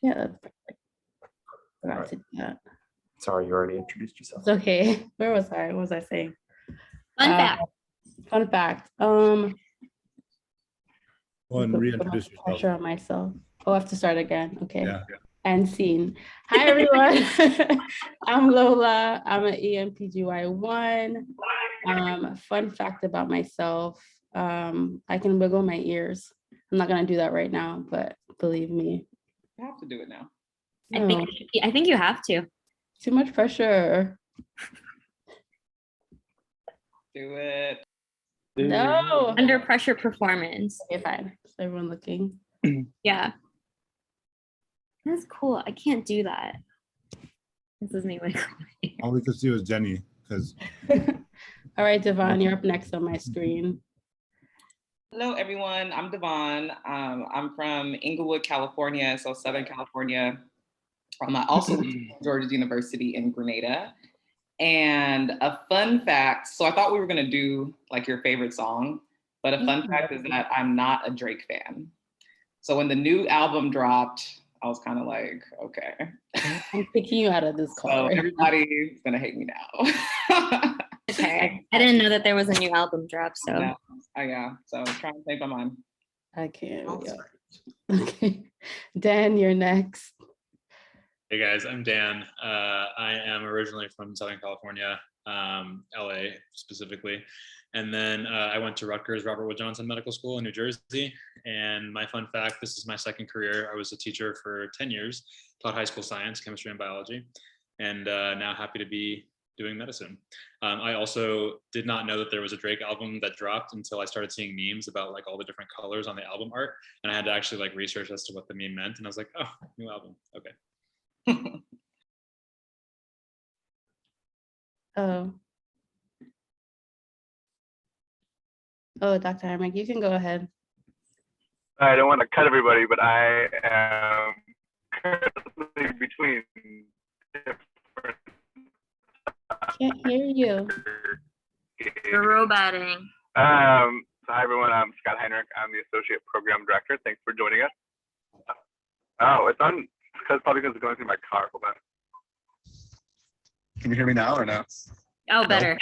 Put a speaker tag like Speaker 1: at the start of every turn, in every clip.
Speaker 1: Yeah, that's perfect. Forgot
Speaker 2: Alright.
Speaker 1: to do that.
Speaker 2: Sorry, you already introduced yourself.
Speaker 1: It's okay. Where was I? What was I saying?
Speaker 3: Fun fact.
Speaker 1: Fun fact.
Speaker 4: One,
Speaker 1: Put
Speaker 4: reintroduce yourself.
Speaker 1: pressure on myself. Oh, I have to start again. Okay.
Speaker 4: Yeah.
Speaker 1: And scene. Hi, everyone. I'm Lola. I'm an EMPGY1. Fun fact about myself. I can wiggle my ears. I'm not gonna do that right now, but believe me.
Speaker 5: You have to do it now.
Speaker 1: No,
Speaker 3: I think you have to.
Speaker 1: too much pressure.
Speaker 5: Do it.
Speaker 1: No.
Speaker 3: Under pressure performance.
Speaker 1: Okay, fine. Is everyone looking?
Speaker 3: Yeah. That's cool. I can't do that. This is me like.
Speaker 4: All we could see was Jenny because
Speaker 1: All right, Devon, you're up next on my screen.
Speaker 5: Hello, everyone. I'm Devon. I'm from Inglewood, California, so Southern California. I also went to Georgia University in Grenada. And a fun fact, so I thought we were gonna do like your favorite song, but a fun fact is that I'm not a Drake fan. So when the new album dropped, I was kind of like, okay.
Speaker 1: I'm picking you out of this call.
Speaker 5: So
Speaker 1: right now.
Speaker 5: everybody's gonna hate me now.
Speaker 3: Okay. I didn't know that there was a new album drop, so.
Speaker 5: Yeah, so trying to change my mind.
Speaker 1: I can't. Yeah. Okay. Dan, you're next.
Speaker 6: Hey guys, I'm Dan. I am originally from Southern California, LA specifically. And then I went to Rutgers Robert Wood Johnson Medical School in New Jersey. And my fun fact, this is my second career. I was a teacher for 10 years, taught high school science, chemistry, and biology. And now happy to be doing medicine. I also did not know that there was a Drake album that dropped until I started seeing memes about like all the different colors on the album art. And I had to actually like research as to what the meme meant. And I was like, oh, new album, okay.
Speaker 1: Oh, Dr. Harmon, you can go ahead.
Speaker 7: I don't want to cut everybody, but I am currently between different.
Speaker 1: Can't hear you.
Speaker 3: You're roboting.
Speaker 7: So hi everyone, I'm Scott Heinrich. I'm the Associate Program Director. Thanks for joining us. Oh, it's on, probably because it's going through my car. Hold on. Can you hear me now or no?
Speaker 3: Oh, better.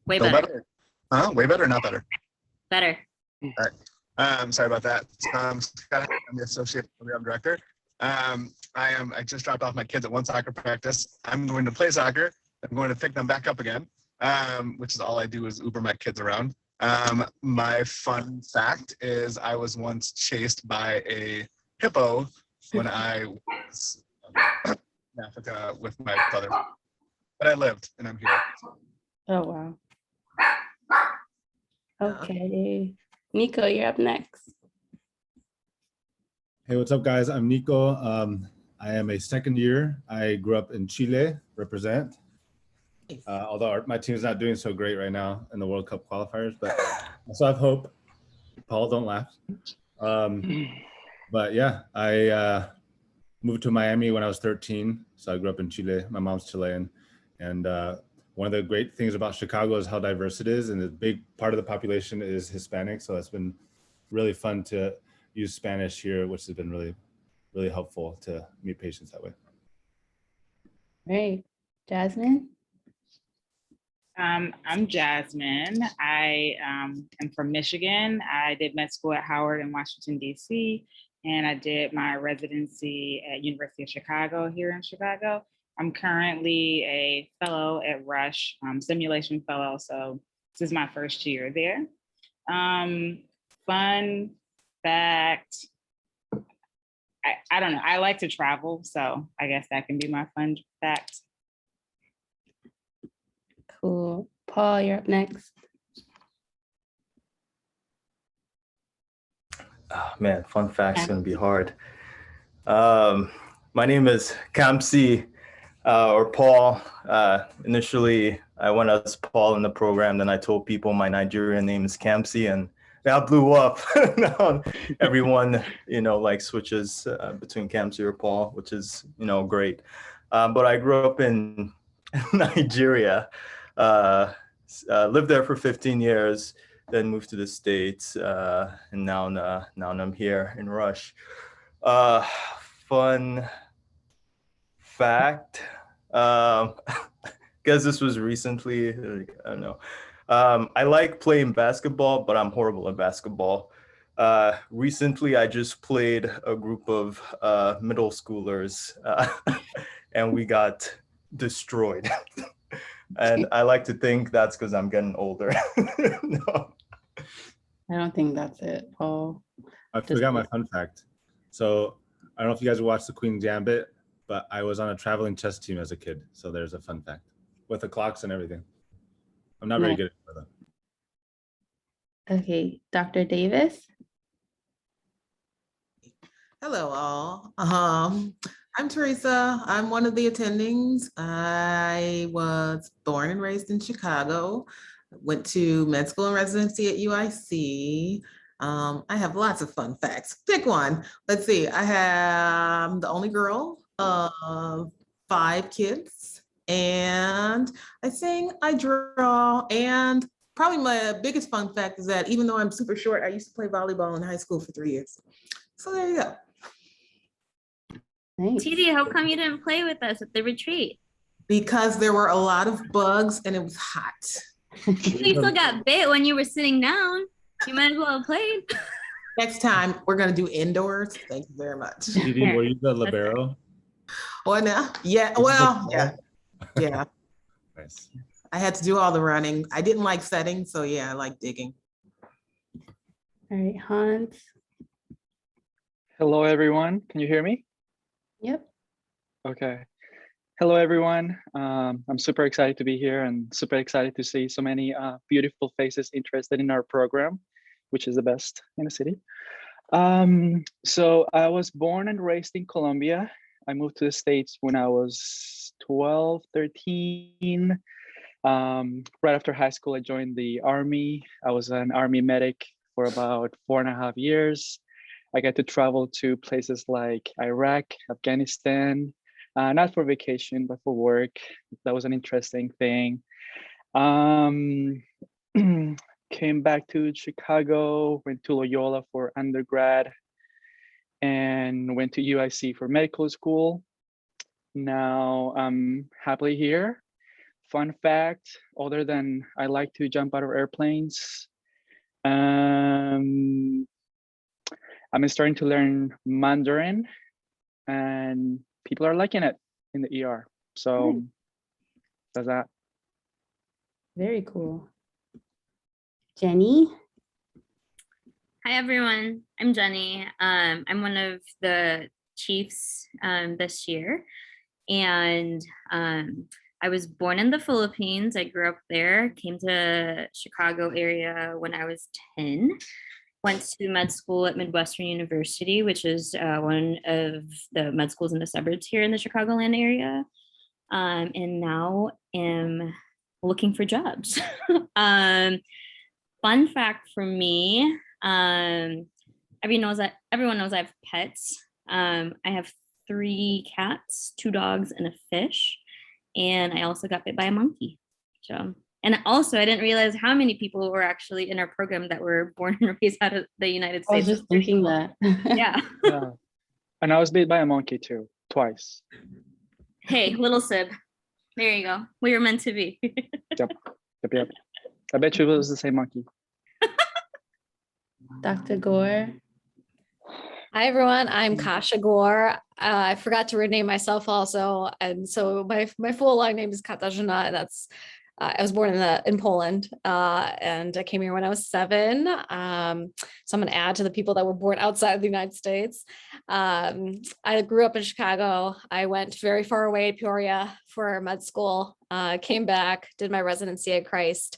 Speaker 3: Way
Speaker 7: Still
Speaker 3: better.
Speaker 7: Huh? Way better or not better?
Speaker 3: Better.
Speaker 7: All right. Sorry about that. Scott, I'm the Associate Program Director. I just dropped off my kids at one soccer practice. I'm going to play soccer. I'm going to pick them back up again, which is all I do is Uber my kids around. My fun fact is I was once chased by a hippo when I was in Africa with my brother. But I lived and I'm here.
Speaker 1: Oh, wow. Okay. Nico, you're up next.
Speaker 4: Hey, what's up, guys? I'm Nico. I am a second year. I grew up in Chile, represent. Although my team's not doing so great right now in the World Cup qualifiers, but I still have hope. Paul, don't laugh. But yeah, I moved to Miami when I was 13. So I grew up in Chile. My mom's Chilean. And one of the great things about Chicago is how diverse it is. And a big part of the population is Hispanic. So it's been really fun to use Spanish here, which has been really, really helpful to meet patients that way.
Speaker 1: Great. Jasmine?
Speaker 8: I'm Jasmine. I am from Michigan. I did med school at Howard in Washington, D.C., and I did my residency at University of Chicago here in Chicago. I'm currently a fellow at Rush, simulation fellow, so this is my first year there. Fun fact, I don't know, I like to travel, so I guess that can be my fun fact.
Speaker 1: Cool. Paul, you're up next.
Speaker 2: Oh, man, fun fact's gonna be hard. My name is Kamsi, or Paul. Initially, I went as Paul in the program, then I told people my Nigerian name is Kamsi, and that blew up. Now everyone, like switches between Kamsi or Paul, which is, great. But I grew up in Nigeria, lived there for 15 years, then moved to the States, and now I'm here in Rush. fun fact, because this was recently, I don't know. I like playing basketball, but I'm horrible at basketball. Recently, I just played a group of middle schoolers, and we got destroyed. And I like to think that's because I'm getting older. No.
Speaker 1: I don't think that's it, Paul.
Speaker 4: I forgot my fun fact. So I don't know if you guys watched the Queen Gambit, but I was on a traveling chess team as a kid. So there's a fun fact with the clocks and everything. I'm not very
Speaker 1: Nice.
Speaker 4: good at it.
Speaker 1: Okay, Dr. Davis.
Speaker 9: Hello, all. I'm Teresa. I'm one of the attendings. I was born and raised in Chicago. Went to med school and residency at UIC. I have lots of fun facts. Pick one. Let's see. I'm the only girl of 5 kids, and I sing, I draw, and probably my biggest fun fact is that even though I'm super short, I used to play volleyball in high school for 3 years. So there you go.
Speaker 1: Nice.
Speaker 3: TD, how come you didn't play with us at the retreat?
Speaker 9: Because there were a lot of bugs and it was hot.
Speaker 3: You still got bit when you were sitting down. You might as well have played.
Speaker 9: Next time we're gonna do indoors. Thank you very much.
Speaker 4: TD, were you the libero?
Speaker 9: What now? Yeah, well, yeah. Yeah.
Speaker 4: Nice.
Speaker 9: I had to do all the running. I didn't like setting, so yeah, I like digging.
Speaker 1: All right, Hans.
Speaker 10: Hello, everyone. Can you hear me?
Speaker 1: Yep.
Speaker 10: Okay. Hello, everyone. I'm super excited to be here and super excited to see so many beautiful faces interested in our program, which is the best in the city. So I was born and raised in Colombia. I moved to the States when I was 12, 13. Right after high school, I joined the Army. I was an Army medic for about 4.5 years. I got to travel to places like Iraq, Afghanistan, not for vacation, but for work. That was an interesting thing. Came back to Chicago, went to Loyola for undergrad, and went to UIC for medical school. Now I'm happily here. Fun fact, other than I like to jump out of airplanes, I'm starting to learn Mandarin and people are liking it in the ER. So that's that.
Speaker 1: Very cool. Jenny.
Speaker 3: Hi, everyone. I'm Jenny. I'm one of the chiefs this year. And I was born in the Philippines. I grew up there, came to Chicago area when I was 10. Went to med school at Midwestern University, which is one of the med schools in the suburbs here in the Chicagoland area. And now am looking for jobs. Fun fact for me, everyone knows I have pets. I have 3 cats, 2 dogs, and a fish. And I also got bit by a monkey. So. And also, I didn't realize how many people were actually in our program that were born and raised out of the United States.
Speaker 1: I was just thinking that.
Speaker 3: Yeah.
Speaker 10: Yeah. And I was bit by a monkey too, twice.
Speaker 3: Hey, little sib. There you go. We were meant to be.
Speaker 10: Yep. I bet you it was the same monkey.
Speaker 1: Dr. Gore.
Speaker 11: Hi, everyone. I'm Kasha Gore. I forgot to rename myself also. And so my full long name is Katarzyna, and that's I was born in Poland, and I came here when I was 7. So I'm going to add to the people that were born outside of the United States. I grew up in Chicago. I went very far away to Peoria for med school, came back, did my residency at Christ.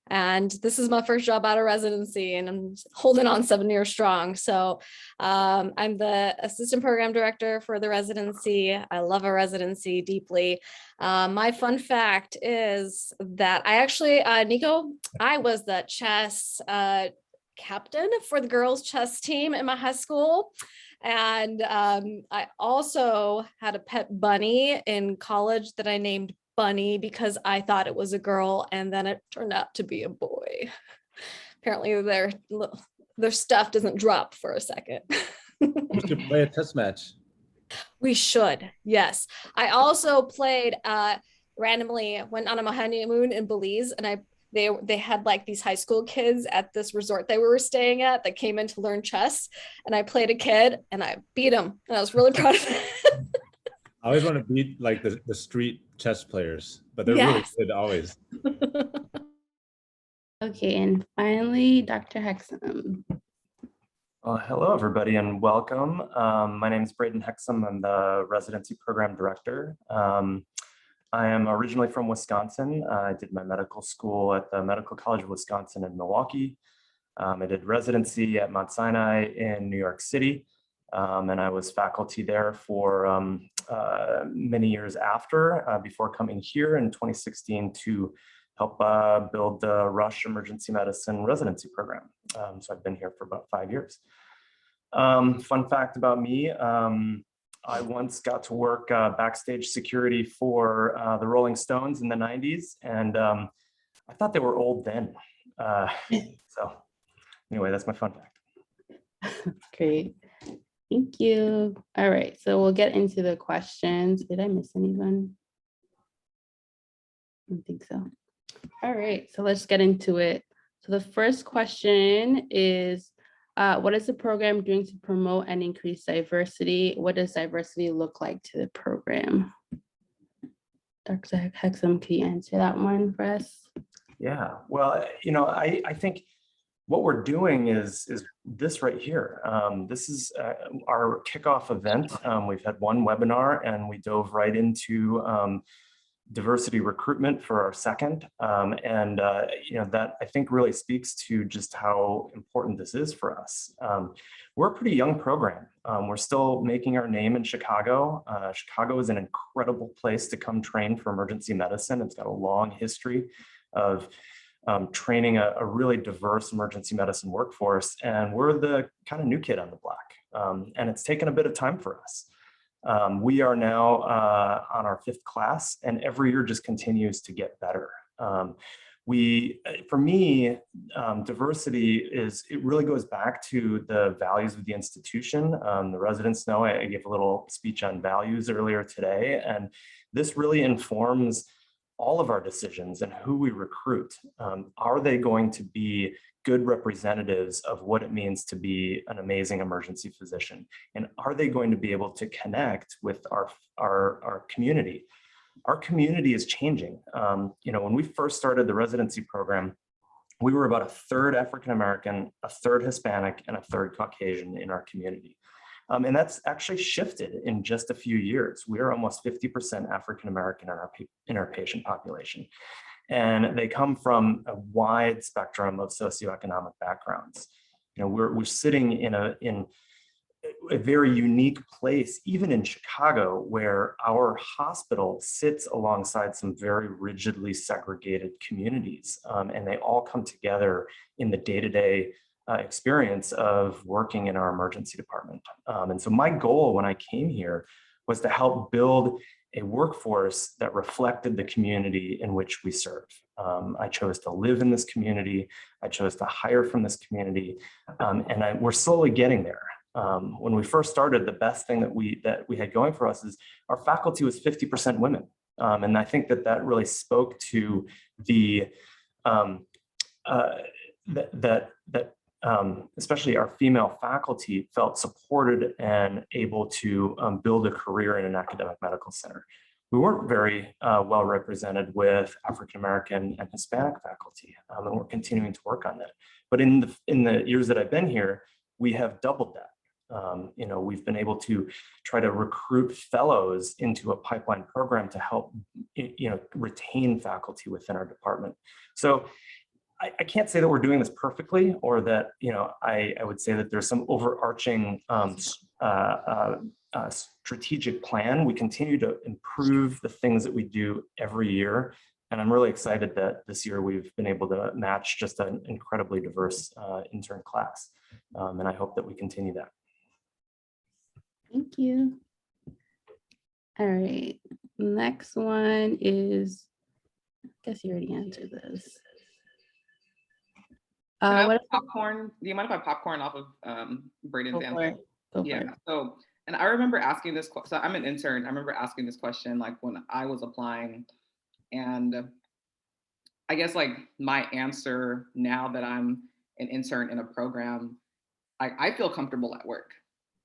Speaker 11: And this is my first job out of residency, and I'm holding on 7 years strong. So I'm the assistant program director for the residency. I love a residency deeply. My fun fact is that I actually, Nico, I was the chess captain for the girls chess team in my high school. And I also had a pet bunny in college that I named Bunny because I thought it was a girl, and then it turned out to be a boy. Apparently their stuff doesn't drop for a second.
Speaker 4: You should play a test match.
Speaker 11: We should, yes. I also played randomly, went on a honeymoon in Belize, and they had like these high school kids at this resort they were staying at that came in to learn chess, and I played a kid and I beat him, and I was really proud of it.
Speaker 4: I always want to beat like the street chess players, but they're really
Speaker 11: Yes.
Speaker 4: good always.
Speaker 1: Okay, and finally, Dr. Hexam.
Speaker 2: Hello, everybody, and welcome. My name is Braden Hexam. I'm the residency program director. I am originally from Wisconsin. I did my medical school at the Medical College of Wisconsin in Milwaukee. I did residency at Mount Sinai in New York City, and I was faculty there for many years after, before coming here in 2016 to help build the Rush Emergency Medicine residency program. So I've been here for about 5 years. Fun fact about me, I once got to work backstage security for the Rolling Stones in the 90s, and I thought they were old then. So anyway, that's my fun fact.
Speaker 1: Great. Thank you. All right, so we'll get into the questions. Did I miss anyone? I don't think so. All right, so let's get into it. So the first question is, what is the program doing to promote and increase diversity? What does diversity look like to the program? Dr. Hexam, can you answer that one for us?
Speaker 2: Yeah, well, I think what we're doing is this right here. This is our kickoff event. We've had one webinar and we dove right into diversity recruitment for our second. That I think really speaks to just how important this is for us. We're a pretty young program. We're still making our name in Chicago. Chicago is an incredible place to come train for emergency medicine. It's got a long history of training a really diverse emergency medicine workforce. And we're the kind of new kid on the block. And it's taken a bit of time for us. We are now on our 5th class, and every year just continues to get better. For me, diversity it really goes back to the values of the institution. The residents know I gave a little speech on values earlier today, and this really informs all of our decisions and who we recruit. Are they going to be good representatives of what it means to be an amazing emergency physician? And are they going to be able to connect with our community? Our community is changing. When we first started the residency program, we were about 1/3 African-American, 1/3 Hispanic, and 1/3 Caucasian in our community. And that's actually shifted in just a few years. We are almost 50% African-American in our patient population. And they come from a wide spectrum of socioeconomic backgrounds. We're sitting in a very unique place, even in Chicago, where our hospital sits alongside some very rigidly segregated communities. And they all come together in the day-to-day experience of working in our emergency department. And so my goal when I came here was to help build a workforce that reflected the community in which we serve. I chose to live in this community. I chose to hire from this community, and we're slowly getting there. When we first started, the best thing that we had going for us is our faculty was 50% women, and I think that really spoke to the especially our female faculty felt supported and able to build a career in an academic medical center. We weren't very well represented with African-American and Hispanic faculty, and we're continuing to work on that. But in the years that I've been here, we have doubled that. We've been able to try to recruit fellows into a pipeline program to help retain faculty within our department. So I can't say that we're doing this perfectly, or that I would say that there's some overarching strategic plan. We continue to improve the things that we do every year, and I'm really excited that this year we've been able to match just an incredibly diverse intern class, and I hope that we continue that.
Speaker 1: Thank you. All right, next one is, I guess you already answered this.
Speaker 5: What popcorn? Do you mind if I popcorn off of Braden's answer?
Speaker 1: Go for it.
Speaker 5: So And I remember asking this question. So I'm an intern. I remember asking this question like when I was applying, and I guess like my answer now that I'm an intern in a program, I feel comfortable at work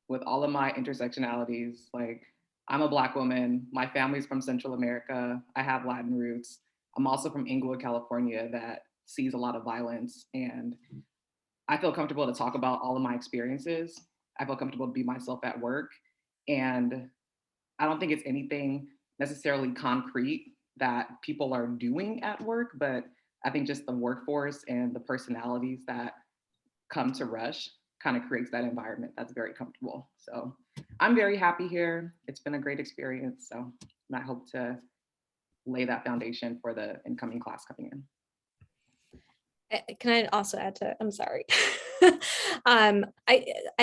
Speaker 5: with all of my intersectionalities. Like I'm a Black woman, my family's from Central America, I have Latin roots. I'm also from Inglewood, California, that sees a lot of violence. And I feel comfortable to talk about all of my experiences. I feel comfortable to be myself at work. And I don't think it's anything necessarily concrete that people are doing at work, but I think just the workforce and the personalities that come to Rush kind of creates that environment that's very comfortable. So I'm very happy here. It's been a great experience. So I hope to lay that foundation for the incoming class coming in.
Speaker 11: Can I also add to, I'm sorry. I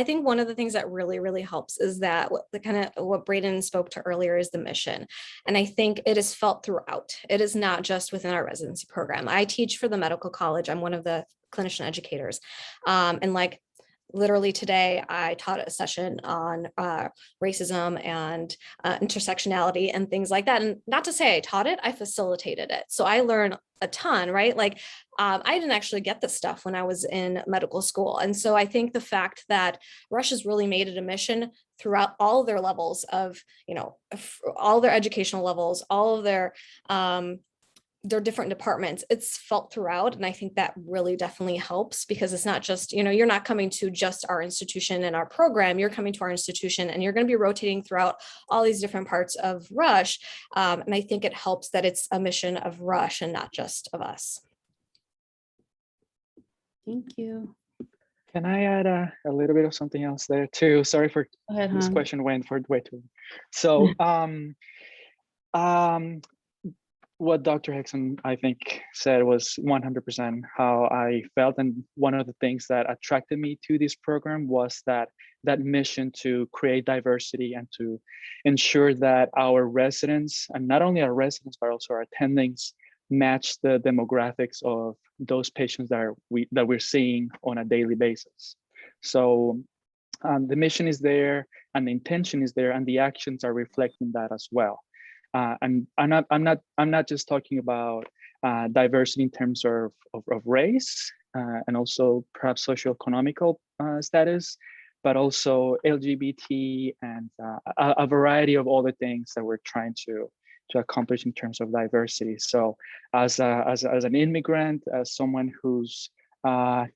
Speaker 11: think one of the things that really helps is that what Braden spoke to earlier is the mission. And I think it is felt throughout. It is not just within our residency program. I teach for the medical college. I'm one of the clinician educators. And like literally today, I taught a session on racism and intersectionality and things like that. And not to say I taught it, I facilitated it. So I learned a ton, right? Like I didn't actually get this stuff when I was in medical school. And so I think the fact that Rush has really made it a mission throughout all of their levels of, all their educational levels, all of their different departments, it's felt throughout. And I think that really definitely helps because it's not just, you're not coming to just our institution and our program, you're coming to our institution and you're going to be rotating throughout all these different parts of Rush. And I think it helps that it's a mission of Rush and not just of us.
Speaker 1: Thank you.
Speaker 10: Can I add a little bit of something else there too? Sorry for
Speaker 1: Go ahead,
Speaker 10: this
Speaker 1: Han.
Speaker 10: question went for way too. So what Dr. Hickson, I think, said was 100% how I felt. And one of the things that attracted me to this program was that mission to create diversity and to ensure that our residents, and not only our residents, but also our attendings, match the demographics of those patients that we're seeing on a daily basis. So the mission is there and the intention is there and the actions are reflecting that as well. And I'm not just talking about diversity in terms of race and also perhaps socioeconomical status, but also LGBT and a variety of other things that we're trying to accomplish in terms of diversity. So as an immigrant, as someone whose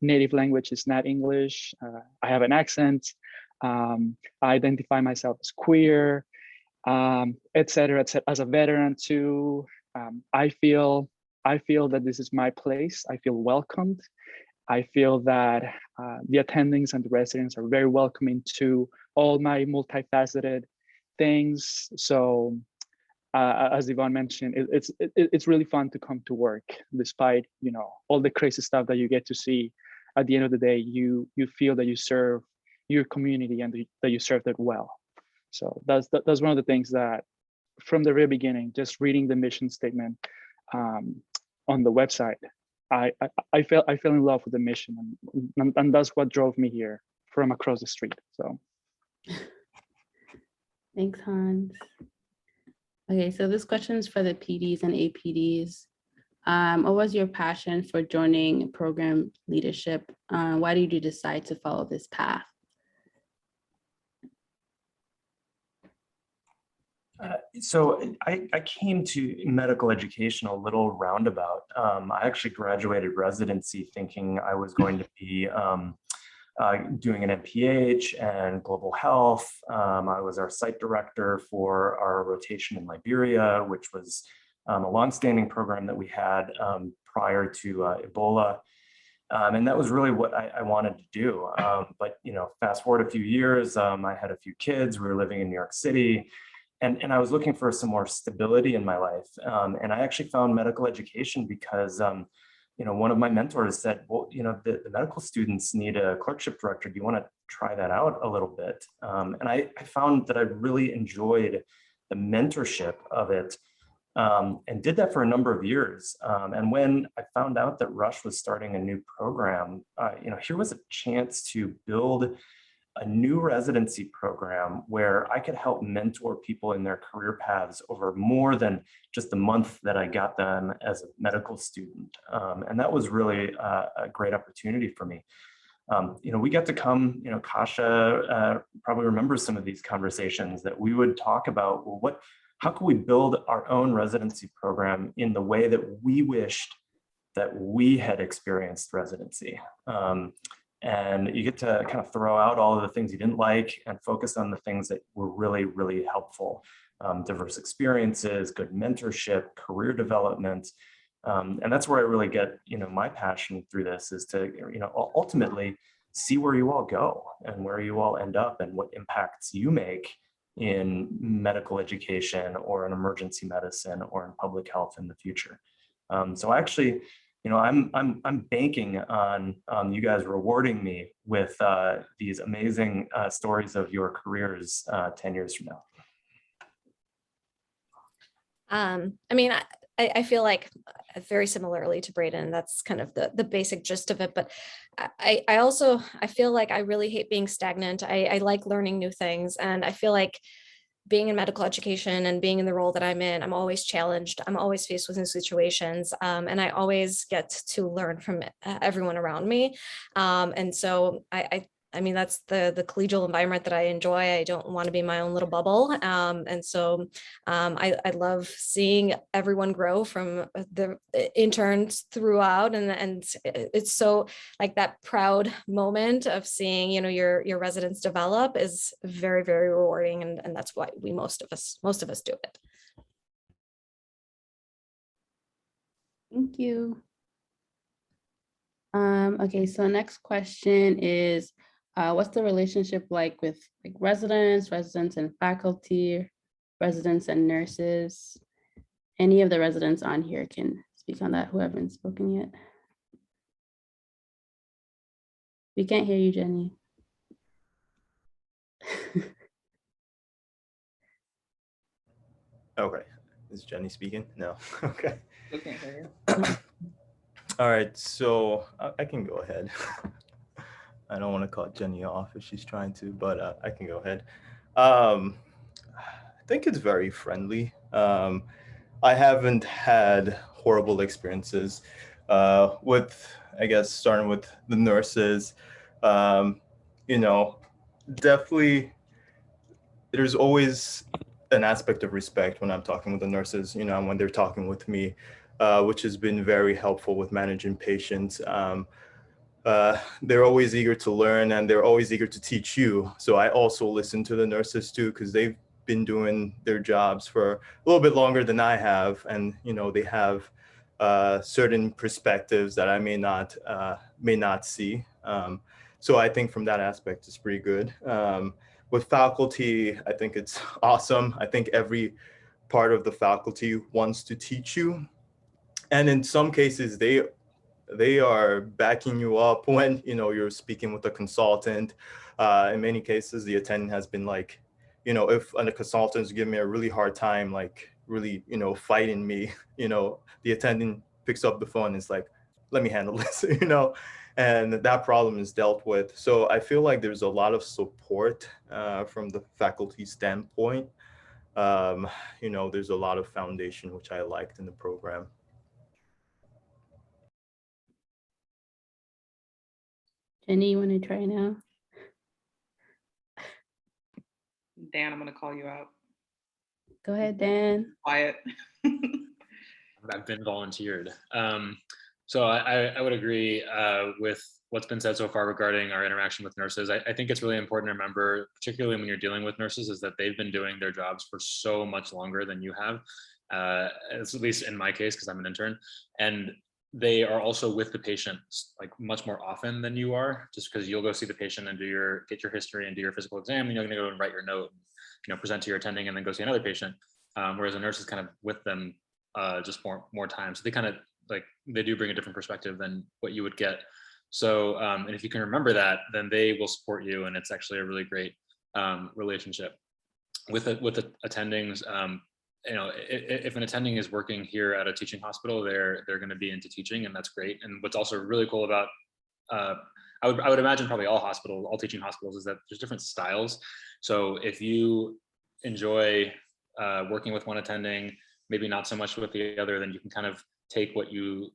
Speaker 10: native language is not English, I have an accent, I identify myself as queer, et cetera, as a veteran too. I feel that this is my place. I feel welcomed. I feel that the attendings and the residents are very welcoming to all my multifaceted things. So as Yvonne mentioned, it's really fun to come to work, despite all the crazy stuff that you get to see. At the end of the day, you feel that you serve your community and that you serve it well. So that's one of the things that, from the very beginning, just reading the mission statement on the website, I fell in love with the mission, and that's what drove me here from across the street. So,
Speaker 1: Thanks, Hans. Okay, so this question is for the PDs and APDs. What was your passion for joining program leadership? Why did you decide to follow this path?
Speaker 2: So I came to medical education a little roundabout. I actually graduated residency thinking I was going to be doing an MPH and global health. I was our site director for our rotation in Liberia, which was a longstanding program that we had prior to Ebola. And that was really what I wanted to do. But fast forward a few years, I had a few kids, we were living in New York City. And I was looking for some more stability in my life. And I actually found medical education because, one of my mentors said, well, the medical students need a clerkship director. Do you want to try that out a little bit? And I found that I really enjoyed the mentorship of it and did that for a number of years. And when I found out that Rush was starting a new program, here was a chance to build a new residency program where I could help mentor people in their career paths over more than just the month that I got them as a medical student. And that was really a great opportunity for me. We got to come, Kasha probably remembers some of these conversations that we would talk about, well, how can we build our own residency program in the way that we wished that we had experienced residency? And you get to kind of throw out all of the things you didn't like and focus on the things that were really, really helpful. Diverse experiences, good mentorship, career development. And that's where I really get, my passion through this is to, ultimately see where you all go and where you all end up and what impacts you make in medical education or in emergency medicine or in public health in the future. So I actually, I'm banking on you guys rewarding me with these amazing stories of your careers 10 years from now.
Speaker 11: I mean, I feel like very similarly to Braden, that's kind of the basic gist of it. But I feel like I really hate being stagnant. I like learning new things. And I feel like being in medical education and being in the role that I'm in, I'm always challenged. I'm always faced with new situations. And I always get to learn from everyone around me. And so I mean, that's the collegial environment that I enjoy. I don't want to be my own little bubble. And so I love seeing everyone grow from the interns throughout. And it's so like that proud moment of seeing, your residents develop is very, very rewarding. And that's why most of us do it.
Speaker 1: Thank you. Okay, so next question is, what's the relationship like with residents and faculty, residents and nurses? Any of the residents on here can speak on that who haven't spoken yet. We can't hear you, Jenny.
Speaker 2: Okay, is Jenny speaking? No, okay.
Speaker 5: Okay, here.
Speaker 2: All right, so I can go ahead. I don't want to cut Jenny off if she's trying to, but I can go ahead. I think it's very friendly. I haven't had horrible experiences with, I guess, starting with the nurses. Definitely there's always an aspect of respect when I'm talking with the nurses, when they're talking with me, which has been very helpful with managing patients. They're always eager to learn and they're always eager to teach you. So I also listen to the nurses too, because they've been doing their jobs for a little bit longer than I have. And, they have certain perspectives that I may not see. So I think from that aspect, it's pretty good. With faculty, I think it's awesome. I think every part of the faculty wants to teach you. And in some cases, they are backing you up when you're speaking with a consultant. In many cases, the attendant has been like, if a consultant is giving me a really hard time, like really, fighting me, the attendant picks up the phone and is like, let me handle this, and that problem is dealt with. So I feel like there's a lot of support from the faculty standpoint. There's a lot of foundation, which I liked in the program.
Speaker 1: Jenny, you want to try now?
Speaker 5: Dan, I'm going to call you out.
Speaker 1: Go ahead, Dan.
Speaker 5: Quiet.
Speaker 6: I've been volunteered. So I would agree with what's been said so far regarding our interaction with nurses. I think it's really important to remember, particularly when you're dealing with nurses, is that they've been doing their jobs for so much longer than you have. At least in my case, because I'm an intern. And they are also with the patient like much more often than you are, just because you'll go see the patient and get your history and do your physical exam, and you're going to go and write your note, present to your attending, and then go see another patient. Whereas a nurse is kind of with them just more time. So they kind of they do bring a different perspective than what you would get. So and if you can remember that, then they will support you, and it's actually a really great relationship with the attendings. If an attending is working here at a teaching hospital, they're going to be into teaching, and that's great. And what's also really cool about I would imagine probably all hospitals, all teaching hospitals, is that there's different styles. So if you enjoy working with one attending, maybe not so much with the other, then you can kind of take what you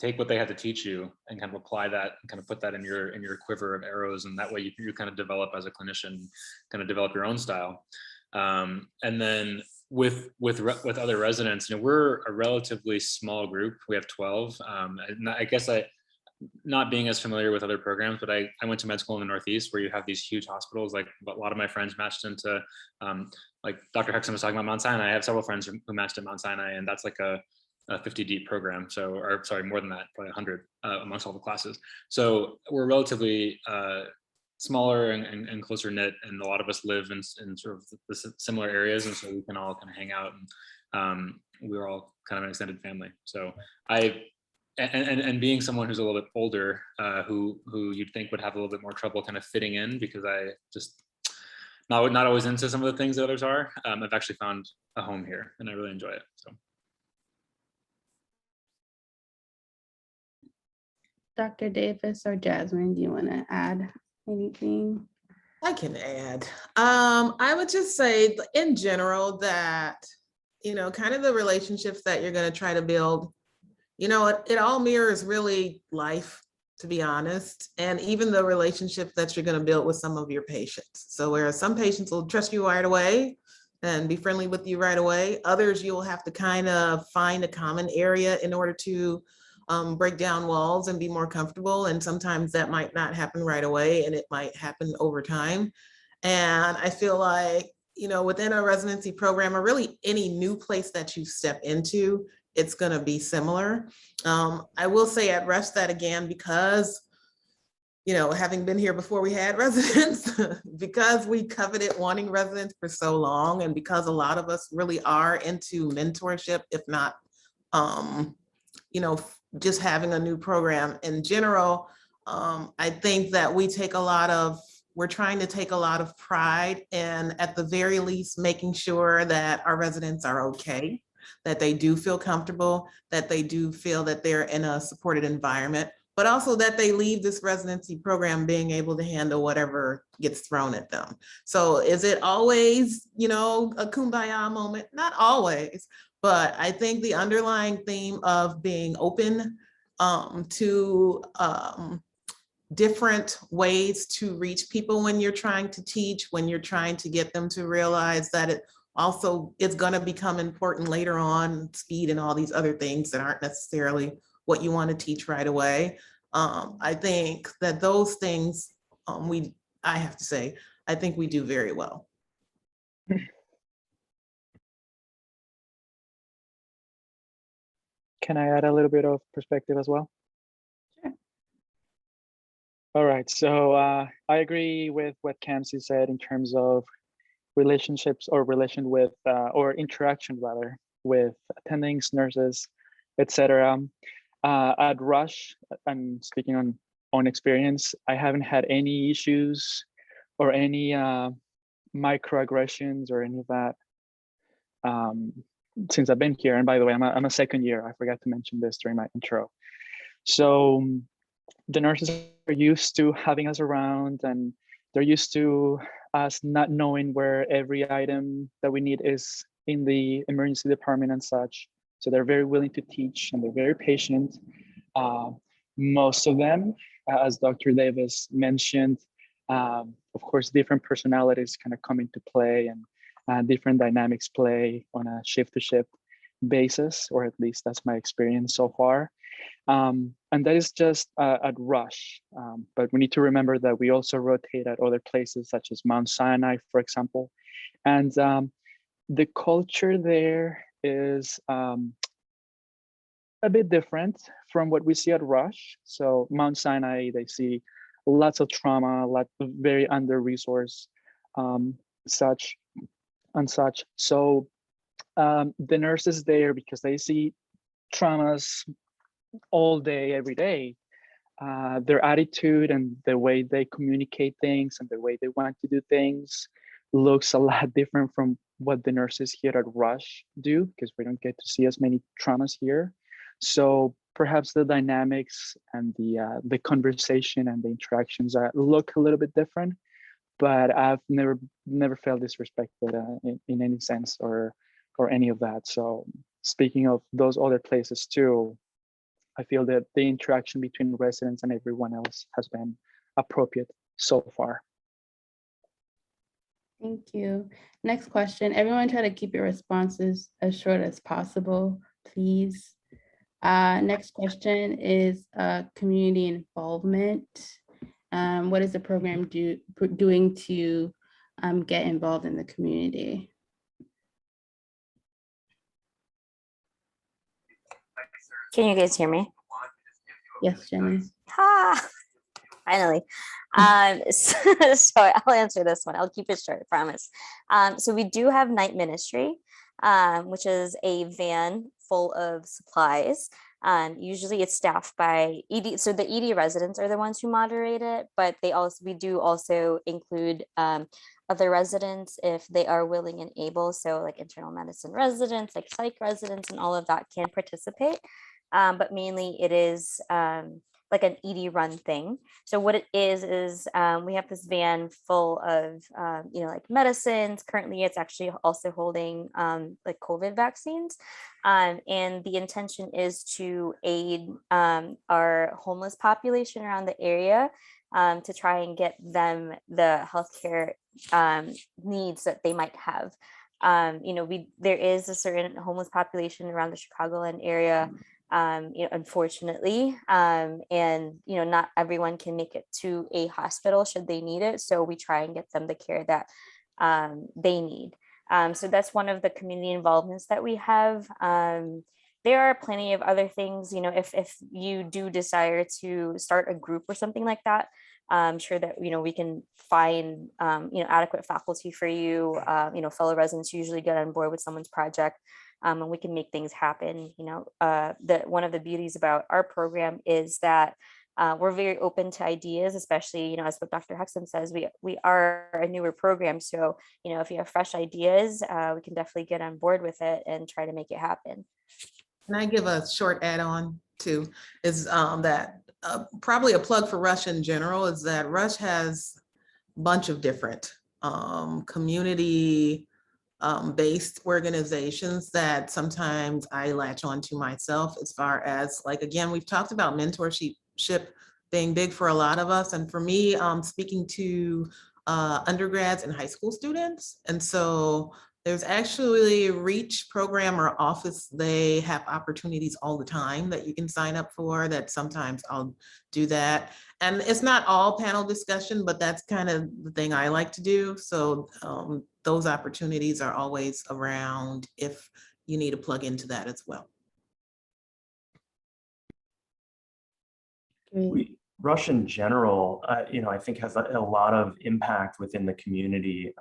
Speaker 6: take what they had to teach you and kind of apply that and kind of put that in your quiver of arrows, and that way you kind of develop as a clinician, kind of develop your own style. And then with other residents, we're a relatively small group. We have 12. And I guess not being as familiar with other programs, but I went to med school in the Northeast where you have these huge hospitals. Like a lot of my friends matched into, like Dr. Hexam was talking about Mount Sinai. I have several friends who matched at Mount Sinai, and that's like a 50 deep program. So, or sorry, more than that, probably 100 amongst all the classes. So we're relatively smaller and closer knit, and a lot of us live in sort of the similar areas, and so we can all kind of hang out, and we're all kind of an extended family. So and being someone who's a little bit older, who you'd think would have a little bit more trouble kind of fitting in, because I just not always into some of the things that others are. I've actually found a home here, and I really enjoy it. So.
Speaker 1: Dr. Davis or Jasmine, do you want to add anything?
Speaker 9: I can add. I would just say in general that, kind of the relationships that you're going to try to build, it all mirrors really life, to be honest. And even the relationship that you're going to build with some of your patients. So whereas some patients will trust you right away and be friendly with you right away, others you'll have to kind of find a common area in order to break down walls and be more comfortable. And sometimes that might not happen right away, and it might happen over time. And I feel like, within a residency program, or really any new place that you step into, it's going to be similar. I will say at Rush that again, because, having been here before we had residents, because we coveted wanting residents for so long, and because a lot of us really are into mentorship, if not, just having a new program in general, I think that we're trying to take a lot of pride in, at the very least, making sure that our residents are okay, that they do feel comfortable, that they do feel that they're in a supported environment, but also that they leave this residency program being able to handle whatever gets thrown at them. So is it always, a kumbaya moment? Not always. But I think the underlying theme of being open to different ways to reach people when you're trying to teach, when you're trying to get them to realize that it also is going to become important later on, speed and all these other things that aren't necessarily what you want to teach right away. I think that those things I have to say, I think we do very well.
Speaker 10: Can I add a little bit of perspective as well?
Speaker 1: Sure.
Speaker 10: All right, so I agree with what Kamsi said in terms of relationships or relation with, or interaction rather, with attendings, nurses, etc. At Rush, I'm speaking on experience, I haven't had any issues or any microaggressions or any of that since I've been here. And by the way, I'm a second year. I forgot to mention this during my intro. So the nurses are used to having us around, and they're used to us not knowing where every item that we need is in the emergency department and such. So they're very willing to teach, and they're very patient. Most of them, as Dr. Davis mentioned, of course, different personalities kind of come into play, and different dynamics play on a shift-to-shift basis, or at least that's my experience so far. And that is just at Rush. But we need to remember that we also rotate at other places such as Mount Sinai, for example. And the culture there is a bit different from what we see at Rush. So Mount Sinai, they see lots of trauma, lots of very under-resourced such. So the nurses there, because they see traumas all day, every day, their attitude and the way they communicate things and the way they want to do things looks a lot different from what the nurses here at Rush do, because we don't get to see as many traumas here. So perhaps the dynamics and the conversation and the interactions look a little bit different, but I've never felt disrespected in any sense or any of that. So speaking of those other places too, I feel that the interaction between residents and everyone else has been appropriate so far.
Speaker 1: Thank you. Next question. Everyone try to keep your responses as short as possible, please. Next question is community involvement. What is the program doing to get involved in the community?
Speaker 12: Can you guys hear me?
Speaker 1: Yes, Jenny.
Speaker 12: Ha! Finally. So I'll answer this one. I'll keep it short, I promise. So we do have night ministry, which is a van full of supplies. Usually it's staffed by ED. So the ED residents are the ones who moderate it, but we do also include other residents if they are willing and able. So like internal medicine residents, like psych residents and all of that can participate. But mainly it is like an ED run thing. So what it is we have this van full of, like medicines. Currently, it's actually also holding like COVID vaccines. And the intention is to aid our homeless population around the area to try and get them the healthcare needs that they might have. There is a certain homeless population around the Chicagoland area, unfortunately, and not everyone can make it to a hospital should they need it, so we try and get them the care that they need. So that's one of the community involvements that we have. There are plenty of other things, if you do desire to start a group or something like that, I'm sure that we can find adequate faculty for you. Fellow residents usually get on board with someone's project, and we can make things happen. One of the beauties about our program is that we're very open to ideas, especially as what Dr. Hexon says, we are a newer program. So if you have fresh ideas, we can definitely get on board with it and try to make it happen.
Speaker 9: Can I give a short add-on too? Is that probably a plug for Rush in general, is that Rush has a bunch of different community based organizations that sometimes I latch on to myself, as far as, like, again, we've talked about mentorship being big for a lot of us. And for me, speaking to undergrads and high school students. And so there's actually a REACH program or office. They have opportunities all the time that you can sign up for, that sometimes I'll do that. And it's not all panel discussion, but that's kind of the thing I like to do. So those opportunities are always around if you need to plug into that as well.
Speaker 2: Rush in general, I think has a lot of impact within the community.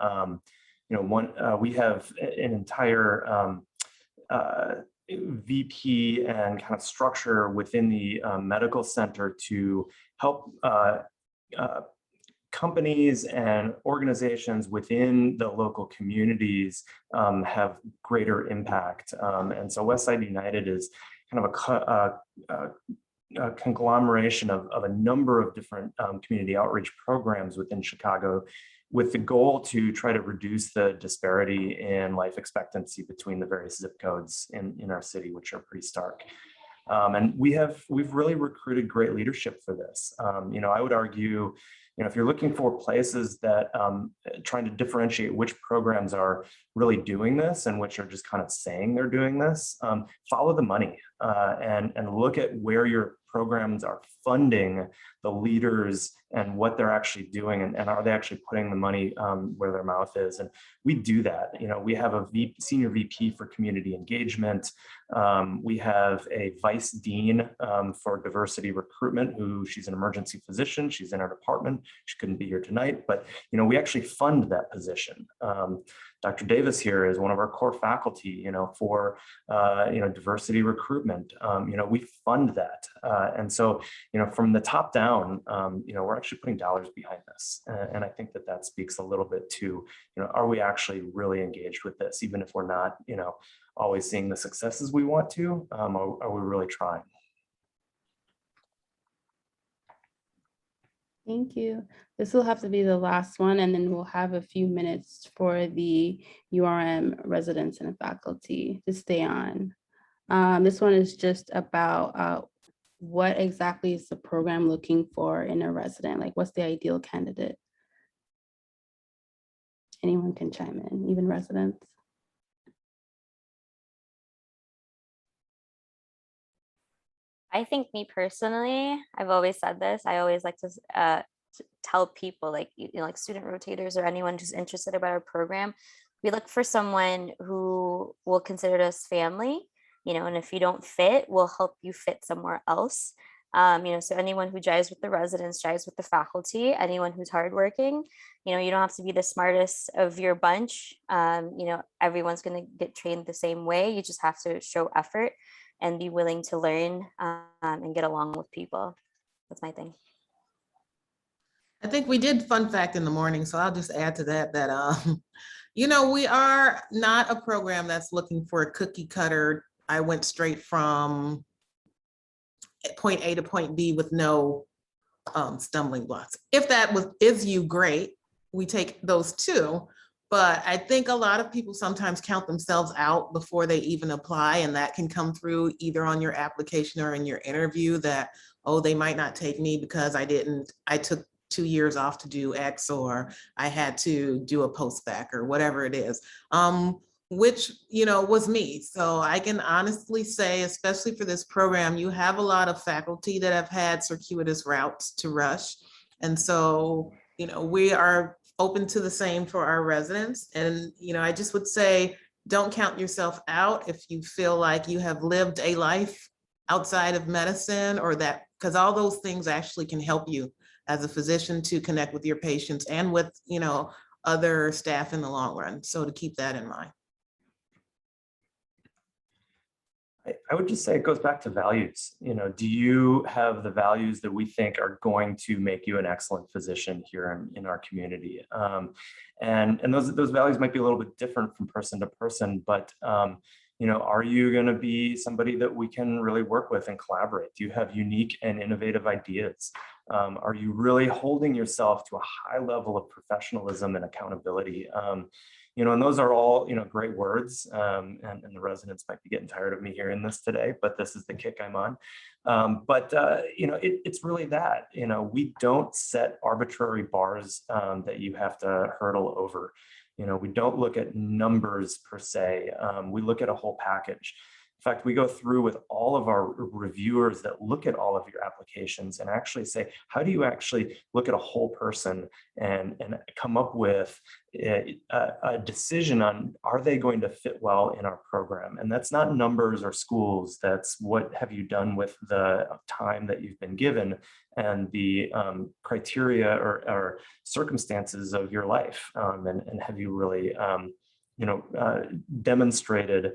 Speaker 2: We have an entire VP and kind of structure within the medical center to help companies and organizations within the local communities have greater impact. And so Westside United is kind of a conglomeration of a number of different community outreach programs within Chicago, with the goal to try to reduce the disparity in life expectancy between the various zip codes in our city, which are pretty stark. And we've really recruited great leadership for this. I would argue, if you're looking for places that trying to differentiate which programs are really doing this and which are just kind of saying they're doing this, follow the money and look at where your programs are funding the leaders and what they're actually doing, and are they actually putting the money where their mouth is. And we do that. We have a senior VP for community engagement. We have a vice dean for diversity recruitment, she's an emergency physician. She's in our department. She couldn't be here tonight, but we actually fund that position. Dr. Davis here is one of our core faculty, for diversity recruitment. We fund that, and so from the top down, we're actually putting dollars behind this, and I think that speaks a little bit to are we actually really engaged with this, even if we're not always seeing the successes we want to. Are we really trying?
Speaker 1: Thank you. This will have to be the last one, and then we'll have a few minutes for the URM residents and faculty to stay on. This one is just about what exactly is the program looking for in a resident? Like, what's the ideal candidate? Anyone can chime in, even residents.
Speaker 12: I think me personally, I've always said this. I always like to tell people, like, like student rotators or anyone who's interested about our program, we look for someone who will consider us family, and if you don't fit, we'll help you fit somewhere else. So anyone who jives with the residents, jives with the faculty, anyone who's hardworking, you don't have to be the smartest of your bunch. Everyone's going to get trained the same way. You just have to show effort and be willing to learn and get along with people. That's my thing.
Speaker 9: I think we did fun fact in the morning, so I'll just add to that we are not a program that's looking for a cookie cutter. I went straight from point A to point B with no stumbling blocks. If that is you, great. We take those too. But I think a lot of people sometimes count themselves out before they even apply, and that can come through either on your application or in your interview that, oh, they might not take me because I took 2 years off to do X, or I had to do a post-bac or whatever it is, which, was me. So I can honestly say, especially for this program, you have a lot of faculty that have had circuitous routes to Rush. And so, we are open to the same for our residents. And, I just would say, don't count yourself out if you feel like you have lived a life outside of medicine, or that, because all those things actually can help you as a physician to connect with your patients and with, other staff in the long run. So to keep that in mind.
Speaker 2: I would just say it goes back to values. Do you have the values that we think are going to make you an excellent physician here in our community? And those values might be a little bit different from person to person, but are you going to be somebody that we can really work with and collaborate? Do you have unique and innovative ideas? Are you really holding yourself to a high level of professionalism and accountability? And those are all, great words, and the residents might be getting tired of me hearing this today, but this is the kick I'm on. It's really that, we don't set arbitrary bars that you have to hurdle over. We don't look at numbers per se. We look at a whole package. In fact, we go through with all of our reviewers that look at all of your applications and actually say, how do you actually look at a whole person and come up with a decision on, are they going to fit well in our program? And that's not numbers or schools. That's what have you done with the time that you've been given and the criteria or circumstances of your life. And have you really demonstrated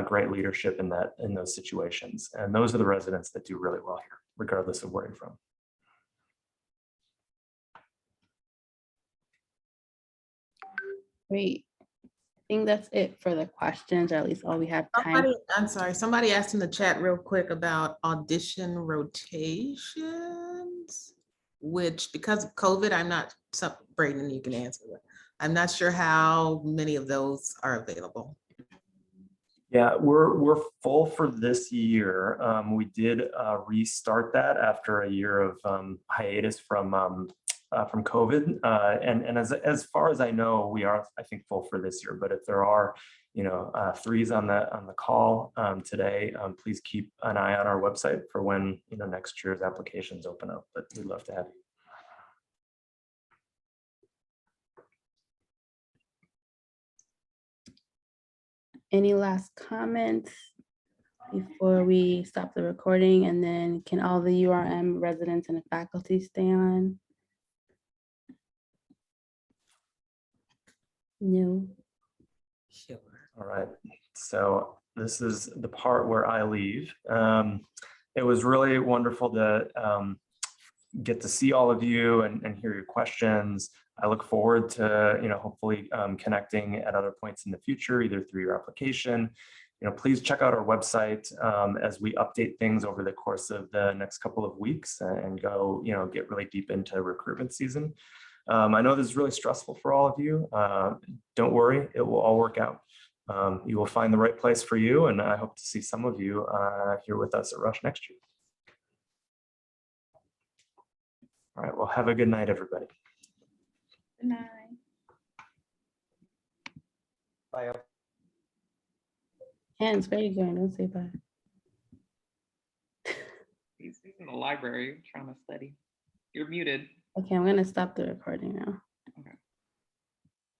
Speaker 2: great leadership in those situations. And those are the residents that do really well here, regardless of where you're from.
Speaker 1: Great. I think that's it for the questions, or at least all we have time.
Speaker 9: Somebody asked in the chat real quick about audition rotations, which because of COVID, I'm not, Brayden, you can answer that. I'm not sure how many of those are available.
Speaker 2: Yeah, we're full for this year. We did restart that after a year of hiatus from COVID, and as far as I know, we are, I think, full for this year. But if there are, threes on the call today, please keep an eye on our website for when next year's applications open up. But we'd love to have you.
Speaker 1: Any last comments before we stop the recording? And then can all the URM residents and the faculty stay on? No.
Speaker 9: Sure.
Speaker 2: All right. So this is the part where I leave. It was really wonderful to get to see all of you and hear your questions. I look forward to, hopefully connecting at other points in the future, either through your application, please check out our website as we update things over the course of the next couple of weeks and go, get really deep into recruitment season. I know this is really stressful for all of you. Don't worry, it will all work out. You will find the right place for you, and I hope to see some of you here with us at Rush next year. All right, well, have a good night, everybody.
Speaker 5: Good night.
Speaker 2: Bye.
Speaker 1: Hands, where are you going? Don't say bye.
Speaker 5: He's in the library trying to study. You're muted.
Speaker 1: Okay, I'm gonna stop the recording now.